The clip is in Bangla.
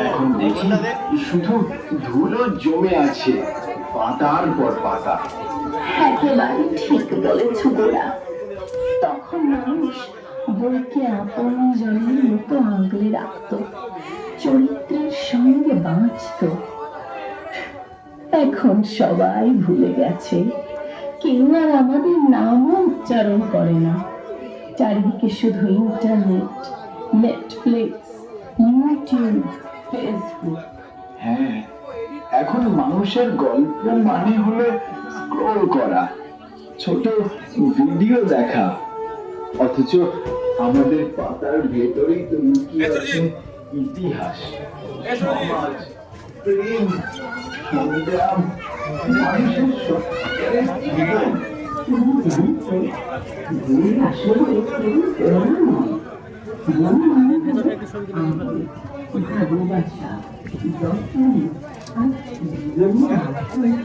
এখন দেখি শুধু ধুলো জমে আছে পাতার পর পাতা। একেবারে ঠিক বলেছ গোরা। তখন মানুষ বইকে আপন জনের মতো আগলে রাখত, চরিত্রের সঙ্গে বাঁচত। এখন সবাই ভুলে গেছে, কেউ আর আমাদের নামও উচ্চারণ করে না। চারিদিকে শুধু ইন্টারনেট, নেটফ্লিক্স, ইউটিউব, ফেসবুক। হ্যাঁ, এখন মানুষের গল্প মানে হলো স্ক্রল করা, ছোট ভিডিও দেখা, অথচ আমাদের পাতার ভেতরেই তো লুকিয়ে আছে ইতিহাস, সমাজ, প্রেম, সংগ্রাম, মানুষের সত্যিকারের জীবন। বই আসলে কেবল পড়া নয়, ভালোবাসা, যত্ন আর জীবনের